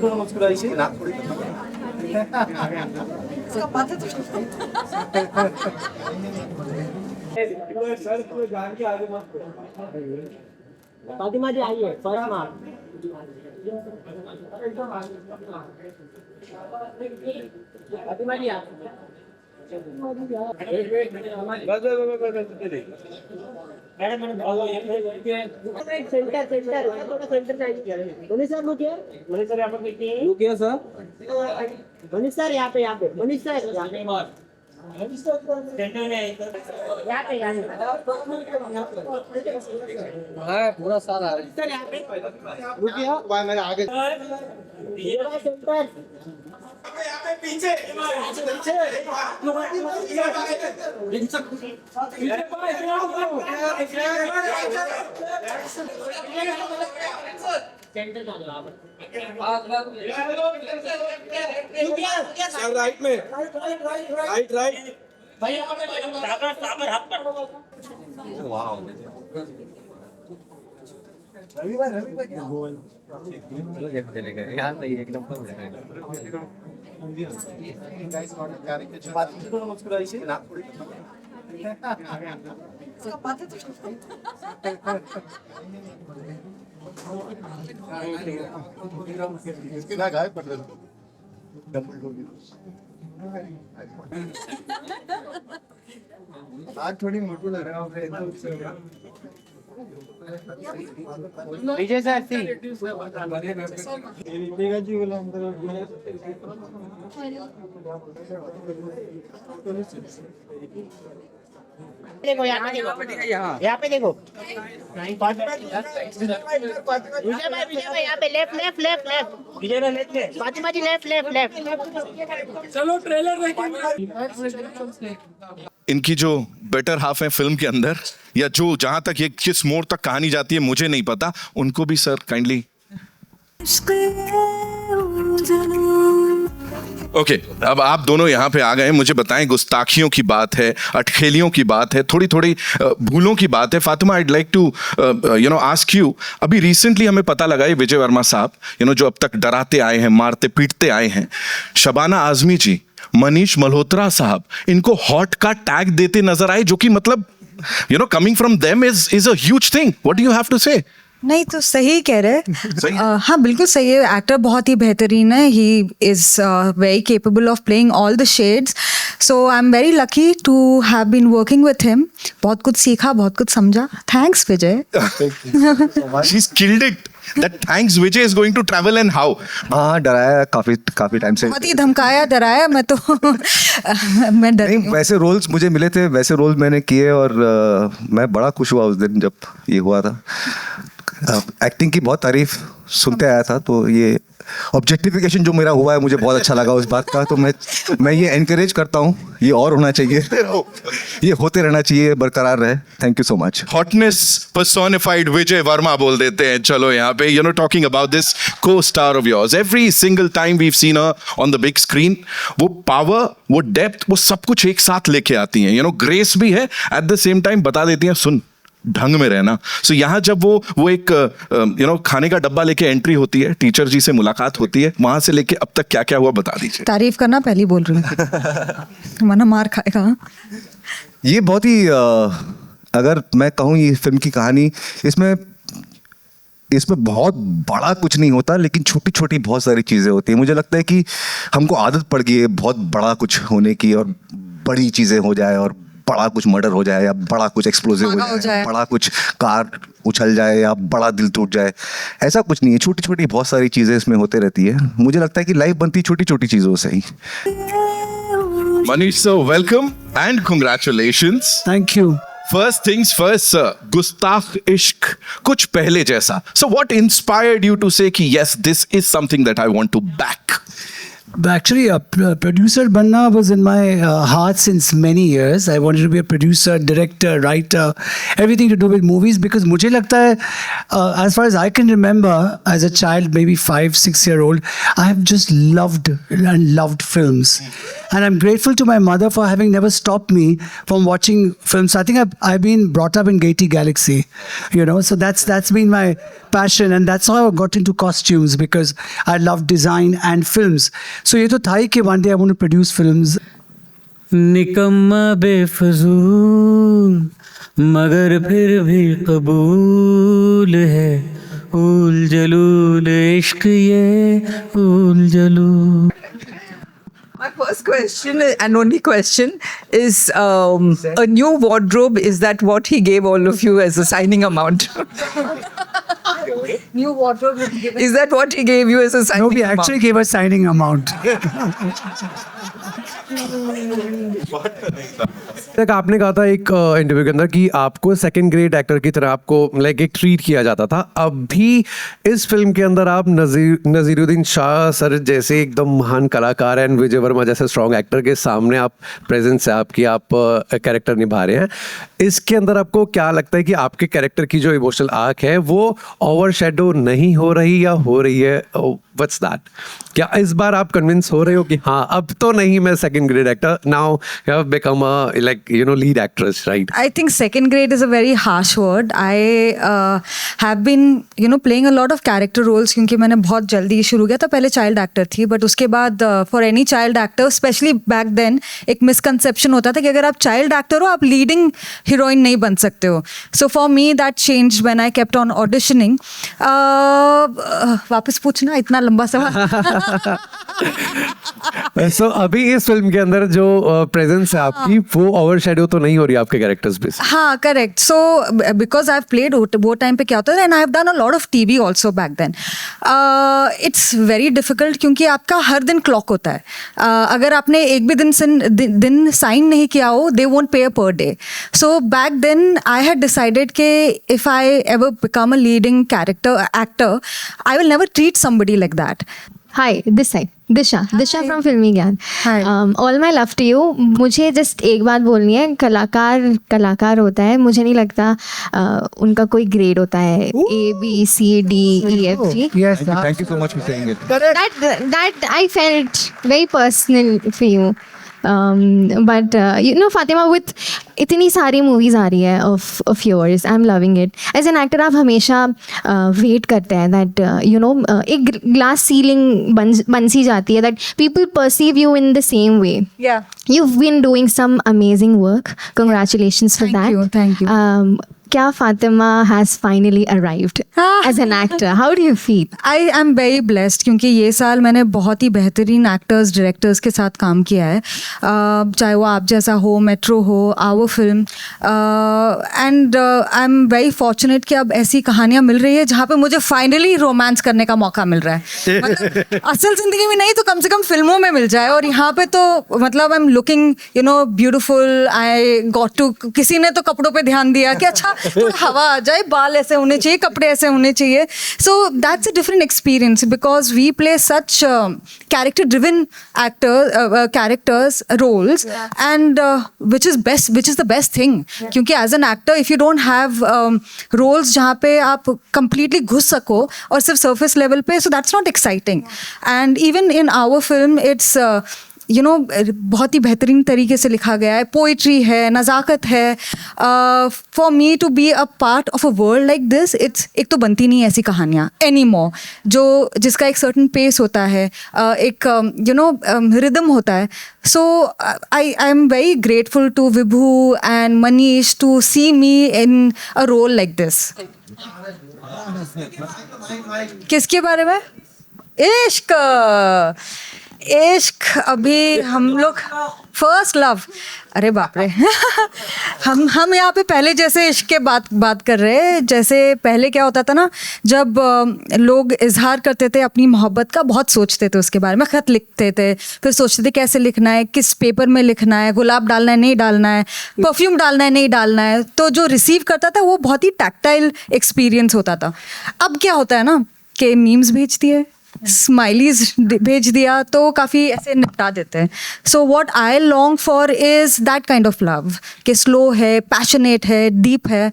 थोड़ा मुस्कुराइए ना। फातिमा जी आइए, फर्स्ट मार्क। फातिमा जी सेंटर सेंटर थोड़ा सेंटर चाहिए। मनीष सर रुकिए, मनीष सर यहाँ पर देखिए, रुकिए सर, मनीष सर यहाँ पे मनीष सर सेंटर में यहाँ पे हाँ पूरा सारा सर यहाँ पे रुकिए, भाई मेरे आगे सेंटर पीछे राइट में, राइट राइट भाई साबर हाथ पर वाओ। यहाँ नहीं एकदम थोड़ा मुस्कुराइए ना। ना गायब कर दे। आज थोड़ी मोटू लग रहा है। विजय सर सी जी बोला अंदर देखो यहाँ पे देखो यहाँ पे देखो विजय भाई यहाँ पे लेफ्ट लेफ्ट लेफ्ट लेफ्ट विजय भाई लेफ्ट फातिमा जी लेफ्ट लेफ्ट लेफ्ट चलो ट्रेलर देखेंगे। इनकी जो बेटर हाफ है फिल्म के अंदर, या जो जहां तक ये किस मोड़ तक कहानी जाती है मुझे नहीं पता, उनको भी सर काइंडली। ओके, अब आप दोनों यहाँ पे आ गए, मुझे बताएं, गुस्ताखियों की बात है, अटखेलियों की बात है, थोड़ी थोड़ी भूलों की बात है। Fatima, I'd like to ask you, अभी रिसेंटली हमें पता लगा ये विजय वर्मा साहब जो अब तक डराते आए हैं, मारते पीटते आए हैं, शबाना आजमी जी, मनीष मल्होत्रा साहब, इनको हॉट का टैग देते नजर आए, जो कि मतलब coming from them is a huge thing. What do you have to say? नहीं तो सही कह रहे हाँ बिल्कुल सही है। एक्टर बहुत ही बेहतरीन है। He is very capable of playing all the shades. So I am very lucky to have been working with him. बहुत कुछ सीखा, बहुत कुछ समझा। Thanks Vijay. She's killed it. That thanks Vijay is going to travel and how? हाँ डराया काफी time से। बहुत ही धमकाया, डराया। मैं तो मैं डर नहीं, वैसे रोल्स मुझे मिले थे, वैसे रोल मैंने किए और मैं बड़ा खुश हुआ उस दिन जब ये हुआ था। एक्टिंग की बहुत तारीफ सुनते आया था, तो ये ऑब्जेक्टिफिकेशन जो मेरा हुआ है मुझे बहुत अच्छा लगा उस बात का। तो मैं ये एनकरेज करता हूँ, ये और होना चाहिए, ये होते रहना चाहिए, बरकरार रहे। Thank you so much. Hotness personified Vijay Varma बोल देते हैं। चलो यहाँ पे टॉकिंग अबाउट दिस को star of yours, every single time we seen her on the big screen, वो पावर, वो डेप्थ, वो सब कुछ एक साथ लेके आती हैं। ग्रेस भी है, एट द सेम टाइम बता देती हैं सुन ढंग में रहना। सो यहाँ जब वो एक खाने का डब्बा लेके एंट्री होती है, टीचर जी से मुलाकात होती है, वहां से लेके अब तक क्या क्या हुआ बता दीजिए। तारीफ करना पहले बोल रही हूँ वरना मार खाएगा। ये बहुत ही अगर मैं कहूँ ये फिल्म की कहानी, इसमें बहुत बड़ा कुछ नहीं होता, लेकिन छोटी छोटी बहुत सारी चीज़ें होती हैं। मुझे लगता है कि हमको आदत पड़ गई है बहुत बड़ा कुछ होने की, और बड़ी चीज़ें हो जाए, और बड़ा कुछ मर्डर हो जाए, या बड़ा कुछ एक्सप्लोजिव हो जाए, बड़ा कुछ कार उछल जाए, या बड़ा दिल टूट जाए। ऐसा कुछ नहीं है, छोटी छोटी बहुत सारी चीज़ें इसमें होते रहती है। मुझे लगता है कि लाइफ बनती छोटी छोटी चीज़ों से ही। Manish sir, welcome and congratulations. Thank you. First things first, sir, Gustakh Ishq, कुछ पहले जैसा. So what inspired you to say कि yes, this is something that I want to back? Actually, producer banna was in my heart since many years. I wanted to be a producer, director, writer, everything to do with movies, because मुझे लगता है, as far as I can remember, as a child, maybe 5-6-year-old, I have just loved and loved films. And I'm grateful to my mother for having never stopped me from watching films. I think I've been brought up in Gaiety Galaxy, so that's been my passion, and that's how I got into costumes, because I love design and films. So ये तो था ही कि one day I want to produce films. निकम्मा बेफजूल मगर फिर भी कबूल है, उल जलूल इश्क ये उल जलूल. My first question and only question is a new wardrobe. Is that what he gave all of you as a signing amount? New wardrobe. Is that what he gave you as a signing No, we amount? actually gave a signing amount. तक आपने कहा था एक interview के अंदर कि आपको second grade actor की तरह आपको लाइक एक ट्रीट किया जाता था. अब भी इस फिल्म के अंदर आप नजीरुद्दीन शाह सर जैसे एकदम महान कलाकार एंड विजय वर्मा जैसे स्ट्रॉन्ग एक्टर के सामने आप प्रेजेंस है आपकी, आप कैरेक्टर निभा रहे हैं. इसके अंदर आपको क्या लगता है कि आपके कैरेक्टर की जो इमोशनल आर्क है वो ओवरशैडो नहीं हो रही या हो रही है? What's that? क्या इस बार आप कन्विंस हो रहे हो कि हाँ अब तो नहीं मैं second grade actor, now you have become a like lead actress, right? I think second grade is a very harsh word. I have been playing a lot of character roles क्योंकि मैंने बहुत जल्दी शुरू किया था. पहले child actor थी, but उसके बाद for any child actor, especially back then, एक misconception होता था कि अगर आप child actor हो आप leading heroine नहीं बन सकते हो. So for me that changed when I kept on auditioning. वापस पूछना, इतना लंबा सवाल. So अभी इस फिल्म के अंदर जो प्रेजेंस है आपकी वो ओवरशैडो तो नहीं हो रही आपके कैरेक्टर्स पे? हाँ, correct. So because I have played, वो टाइम पे क्या होता था, and I have done a lot of TV also back then. It's very difficult क्योंकि आपका हर दिन क्लॉक होता है. अगर आपने एक भी दिन साइन नहीं किया हो, दे won't pay per day. So back then I had decided कि if I ever become a leading character actor, I will never treat somebody like that. Hi, this side. Disha from Filmy Gyan. Hi. All my love to you. मुझे just एक बात बोलनी है, कलाकार होता है, मुझे नहीं लगता उनका कोई ग्रेड होता है A B C D E F G. Yes, Thank you so much for saying it. That I felt very personal for you. But Fatima, with इतनी सारी मूवीज आ रही है of yours, I'm loving it. As an actor आप हमेशा wait करते हैं that एक glass ceiling बन सी जाती है, that people perceive you in the same way. Yeah. You've been doing some amazing work. Congratulations for that. Thank you. क्या Fatima has finally arrived as an actor? How do you feel? I am very blessed क्योंकि ये साल मैंने बहुत ही बेहतरीन actors, directors के साथ काम किया है. चाहे वो आप जैसा हो, मेट्रो हो, our film, and I am very fortunate कि अब ऐसी कहानियाँ मिल रही है जहाँ पे मुझे फाइनली रोमांस करने का मौका मिल रहा है. मतलब असल ज़िंदगी में नहीं तो कम से कम फिल्मों में मिल जाए. और यहाँ पे तो मतलब I am looking beautiful. I got to, किसी ने तो कपड़ों पे ध्यान दिया कि अच्छा थोड़ा हवा आ जाए, बाल ऐसे होने चाहिए, कपड़े ऐसे होने चाहिए. So that's a different experience because we play such character driven characters roles, and which is the best thing. क्योंकि as an actor if you don't have roles जहाँ पे आप कंप्लीटली घुस सको और सिर्फ सर्फेस लेवल पे, so that's not exciting. And even in our film it's बहुत ही बेहतरीन तरीके से लिखा गया है. पोइट्री है, नज़ाकत है. For me to be a part of a world like this, एक तो बनती नहीं ऐसी कहानियाँ एनी मोर, जिसका एक सर्टन पेस होता है, एक रिदम होता है. So I am very grateful to Vibhu and Manish to see me in a role like this. किसके बारे में? इश्क अभी हम लोग फर्स्ट लव, अरे बाप रे. हम यहाँ पे पहले जैसे इश्क के बात कर रहे हैं. जैसे पहले क्या होता था ना, जब लोग इजहार करते थे अपनी मोहब्बत का, बहुत सोचते थे उसके बारे में, ख़त लिखते थे, फिर सोचते थे कैसे लिखना है, किस पेपर में लिखना है, गुलाब डालना है नहीं डालना है, परफ्यूम डालना है नहीं डालना है. तो जो रिसीव करता था वो बहुत ही टैक्टाइल एक्सपीरियंस होता था. अब क्या होता है ना कि मीम्स भेज दिए, स्माइलीज भेज दिया, तो काफ़ी ऐसे निपटा देते हैं. So what I long for is that kind of love कि स्लो है, पैशनेट है, डीप है,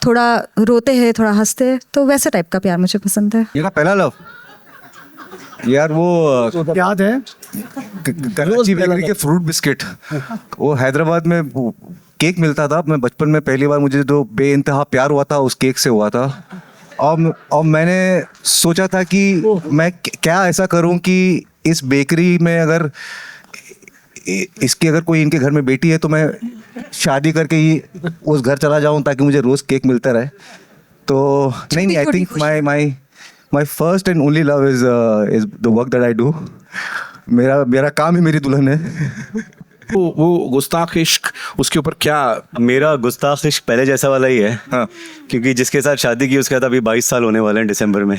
थोड़ा रोते हैं, थोड़ा हंसते हैं. तो वैसे टाइप का प्यार मुझे पसंद है. ये पहला लव यार, वो याद है कराची बेकरी के फ्रूट बिस्किट, वो हैदराबाद में केक मिलता था. मैं बचपन में पहली बार मुझे जो बेइंतहा प्यार हुआ था उस केक से हुआ था. और मैंने सोचा था कि मैं क्या ऐसा करूं कि इस बेकरी में अगर इसकी अगर कोई इनके घर में बेटी है तो मैं शादी करके ही उस घर चला जाऊं ताकि मुझे रोज केक मिलता रहे। तो नहीं, I think my first and only love is the work that I do. मेरा काम ही मेरी दुल्हन है। वो गुस्ताख इश्क, उसके ऊपर क्या? मेरा गुस्ताख इश्क पहले जैसा वाला ही है। हाँ। क्योंकि जिसके साथ शादी की उसके साथ अभी 22 साल होने वाले हैं दिसंबर में।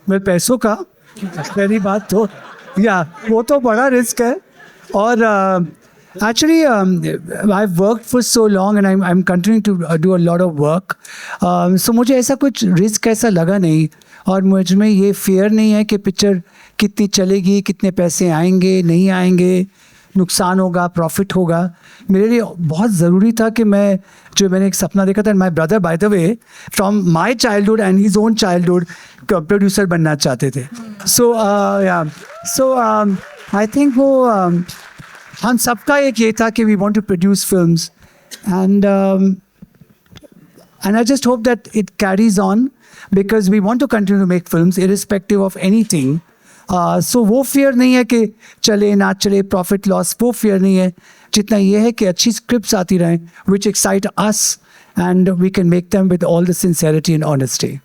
मैं पैसों का पहली बात तो या वो तो बड़ा रिस्क है। और actually I've worked for so long and I'm continuing to do a lot of work, so मुझे ऐसा कुछ रिस्क ऐसा लगा नहीं और मुझ में ये फियर नहीं है कि पिक्चर कितनी चलेगी, कितने पैसे आएंगे नहीं आएंगे, नुकसान होगा प्रॉफिट होगा। मेरे लिए बहुत ज़रूरी था कि मैंने एक सपना देखा था। My brother by the way from my childhood and his own childhood producer बनना चाहते थे। सो आई थिंक वो हम सबका एक ये था कि we want to produce films and I just hope that it carries on because we want to continue to make films irrespective of anything. So वो फियर नहीं है कि चले ना चले प्रॉफिट लॉस, वो फियर नहीं है। जितना ये है कि अच्छी स्क्रिप्ट्स आती रहें which excite us and we can make them with all the sincerity and honesty.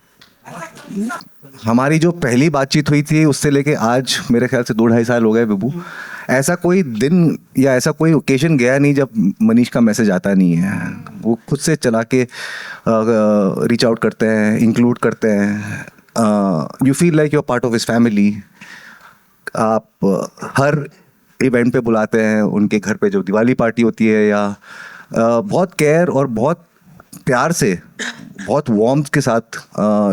हमारी जो पहली बातचीत हुई थी उससे लेके आज मेरे ख्याल से 2-2.5 साल हो गए बिबू। ऐसा कोई दिन या ऐसा कोई ओकेजन गया नहीं जब मनीष का मैसेज आता नहीं है। वो खुद से चला के रीच आउट करते हैं, इंक्लूड करते हैं। You feel like you are part of his family. आप हर इवेंट पे बुलाते हैं, उनके घर पे जो दिवाली पार्टी होती है या बहुत केयर और बहुत प्यार से, बहुत वार्मथ के साथ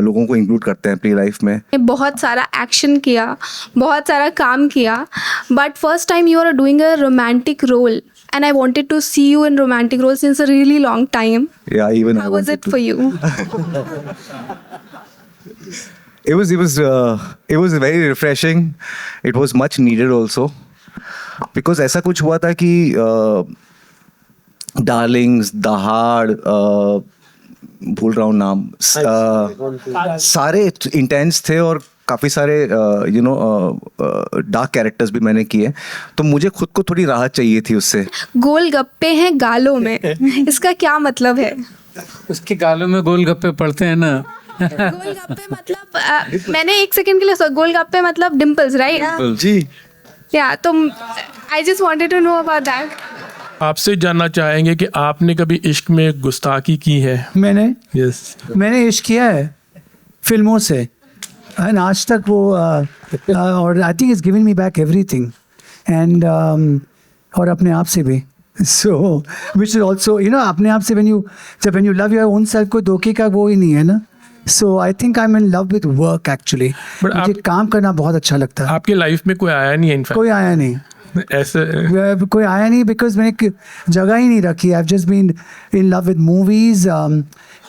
लोगों को इंक्लूड करते हैं अपनी लाइफ में। बहुत सारा एक्शन किया, बहुत सारा काम किया, but first time you are doing a romantic role and I wanted to see you in romantic role since a really long time. Yeah, even how was it for you? It was very refreshing. It was much needed also because ऐसा कुछ हुआ था कि Darling's, दहाड़, भूल रहा हूँ नाम, सारे इंटेंस थे और काफ़ी सारे डार्क कैरेक्टर्स भी मैंने किए, तो मुझे खुद को थोड़ी राहत चाहिए थी उससे। गोलगप्पे हैं गालों में, इसका क्या मतलब है? उसके गालों में गोलगप्पे पड़ते हैं ना। गोलगप्पे मतलब मैंने एक सेकंड के लिए सोचा, गोलगप्पे मतलब डिम्पल्स, राइट? जी या तो I just wanted to know about that. आपसे जानना चाहेंगे कि आपने कभी इश्क में गुस्ताखी की है? मैंने इश्क किया है फिल्मों से and आज तक वो और I think it's given me back everything and और अपने आप से भी। सो विच इज ऑल्सो अपने आप से जब you love your own self, कोई धोखे का वो ही नहीं है ना। So I think I am in love with work actually. मुझे काम करना बहुत अच्छा लगता है। आपकी लाइफ में कोई आया नहीं है? कोई आया नहीं ऐसे कोई आया नहीं बिकॉज मैंने जगह ही नहीं रखी। I have just been in love with movies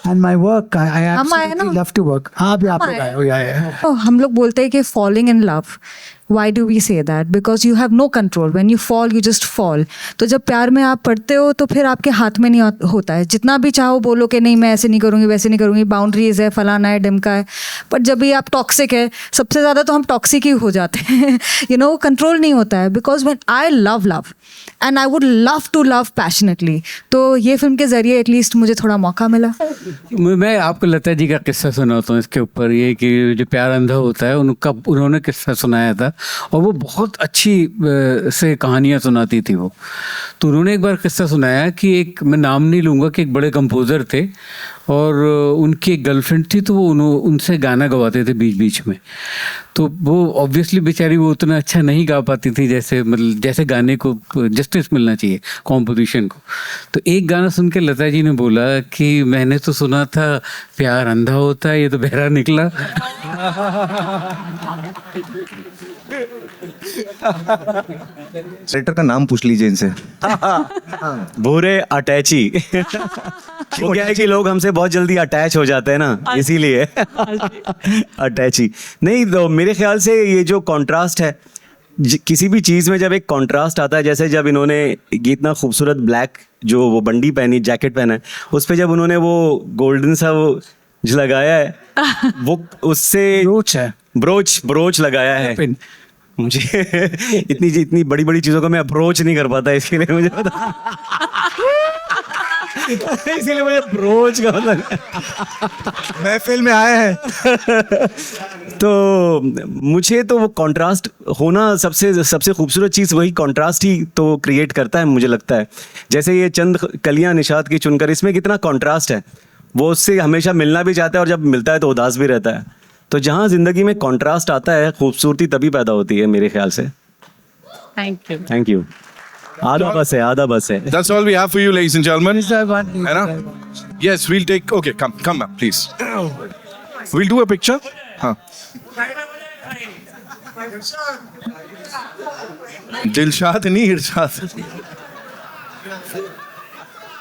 and my work. I absolutely love to work. हाँ भी आप लोग आए हो या हम लोग बोलते हैं कि falling in love. Why do we say that? Because you have no control. When you fall, you just fall. तो जब प्यार में आप पड़ते हो तो फिर आपके हाथ में नहीं होता है। जितना भी चाहो बोलो कि नहीं मैं ऐसे नहीं करूँगी, वैसे नहीं करूँगी, बाउंड्रीज है, फलाना है, ढिमका है, पर जब भी आप टॉक्सिक है, सबसे ज़्यादा तो हम टॉक्सिक ही हो जाते हैं। वो कंट्रोल नहीं होता है। Because when I love and I would love to love passionately, तो ये फिल्म के ज़रिए एटलीस्ट मुझे थोड़ा मौका मिला। मैं आपको लता जी का किस्सा सुनाता हूँ इसके ऊपर, ये कि जो प्यार अंधा होता है उन्होंने किस्सा सुनाया था और वो बहुत अच्छी से कहानियाँ सुनाती थी वो। तो उन्होंने एक बार किस्सा सुनाया कि एक, मैं नाम नहीं लूँगा, कि एक बड़े कंपोज़र थे और उनकी एक गर्लफ्रेंड थी, तो वो उनसे गाना गवाते थे बीच बीच में। तो वो ऑब्वियसली बेचारी वो उतना अच्छा नहीं गा पाती थी जैसे गाने को जस्टिस मिलना चाहिए कॉम्पोजिशन को। तो एक गाना सुन के लता जी ने बोला कि मैंने तो सुना था प्यार अंधा होता है, ये तो बहरा निकला। सेटर का नाम पूछ लीजिए इनसे। भूरे अटैची। वो क्या है कि लोग हमसे बहुत जल्दी अटैच हो जाते हैं ना, इसीलिए अटैची नहीं। तो मेरे ख्याल से ये जो कॉन्ट्रास्ट है किसी भी चीज़ में जब एक कंट्रास्ट आता है, जैसे जब इन्होंने ये इतना खूबसूरत ब्लैक जो वो बंडी पहनी, जैकेट पहना है, उस पे जब उन्होंने वो गोल्डन सा वो जो लगाया है वो उससे ब्रोच लगाया है। मुझे इतनी बड़ी बड़ी चीज़ों को मैं अप्रोच नहीं कर पाता, इसके लिए मुझे पता इसीलिए मुझे ब्रोच का मतलब महफिल में आए हैं। तो मुझे तो वो कंट्रास्ट होना सबसे खूबसूरत चीज़ वही कंट्रास्ट ही तो क्रिएट करता है, मुझे लगता है। जैसे ये चंद कलियां निशात की चुनकर, इसमें कितना कंट्रास्ट है। वो उससे हमेशा मिलना भी चाहता है और जब मिलता है तो उदास भी रहता है। तो जहाँ ज़िंदगी में कंट्रास्ट आता है, खूबसूरती तभी पैदा होती है मेरे ख्याल से। Thank you. आधा बस है। That's all we have for you, ladies and gentlemen. है ना? Yes, we'll take. Okay, come up, please. We'll do a picture. हाँ. दिलशाद नहीं, इरशाद।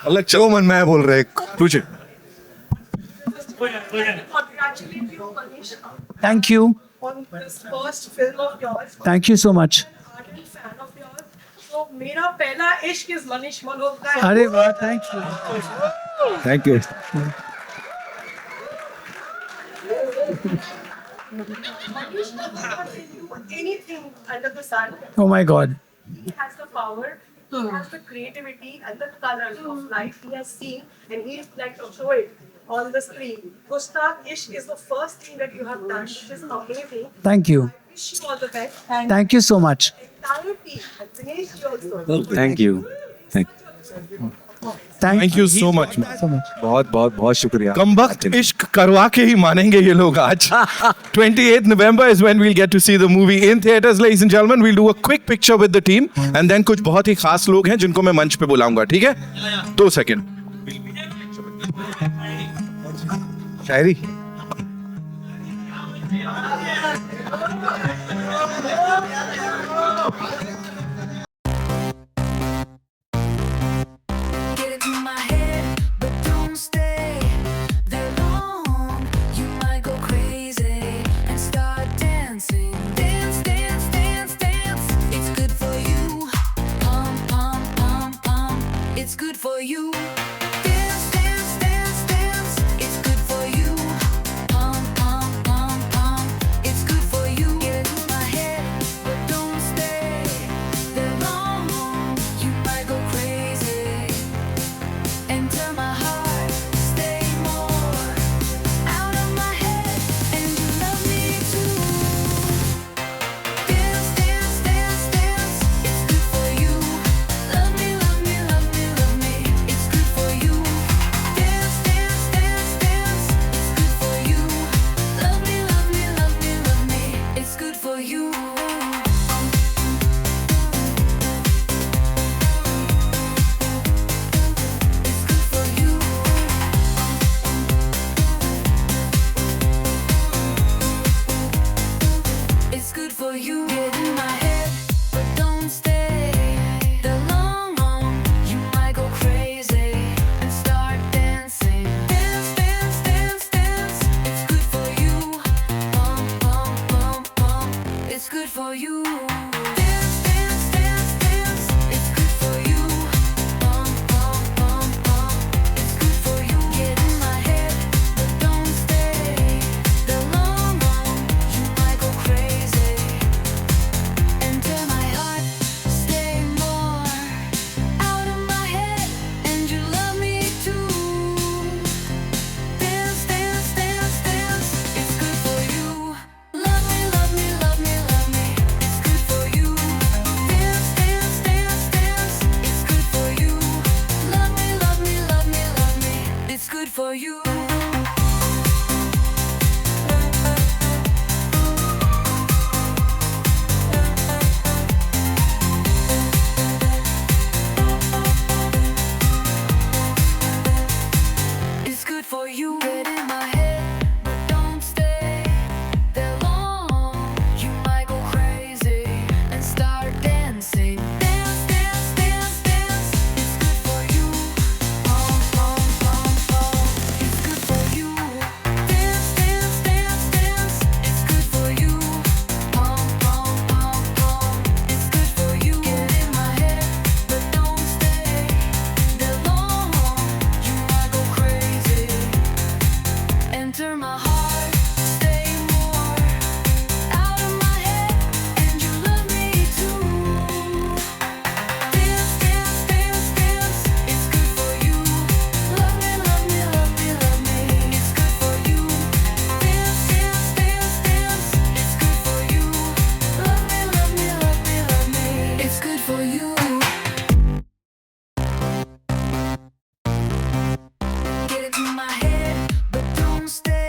अलग चलो मन में बोल रहे, पूछे। Thank you. On this first film of yours. Thank you so much. ardent fan of yours. So मेरा पहला इश्क इस मनीष मनोज का है। अरे वाह, thank you. Thank you. Manish cannot do anything under the sun. Oh my God. He has the power, he has the creativity and the colors of life he has seen, and he is like to show it on the screen. Gustakh Ishq is the first thing that you have done, which is amazing. Thank you. I wish you all the best. Thank you so much. Entire team, and Dinesh ji also. Thank you. Thank you so much. बहुत शुक्रिया। कमबख्त इश्क करवा के ही मानेंगे ये लोग आज। 28th November is when we'll get to see the movie in theaters, ladies and gentlemen. We'll do a quick picture with the team and then कुछ बहुत ही खास लोग हैं जिनको मैं मंच पे बुलाऊंगा, ठीक है? 2 second. Shayari. It's good for you. Dance, dance, dance, dance. It's good for you. Pump, pump, pump, pump. It's good for you. Get into my head, but don't stay. stay more out of my head, and you love me too. Dance, dance, dance, dance. It's good for you. Love me, love me, love me, love me. It's good for you. Dance, dance, dance, dance. It's good for you. Love me, love me, love me, love me. It's good for you. Get into my head, but don't stay.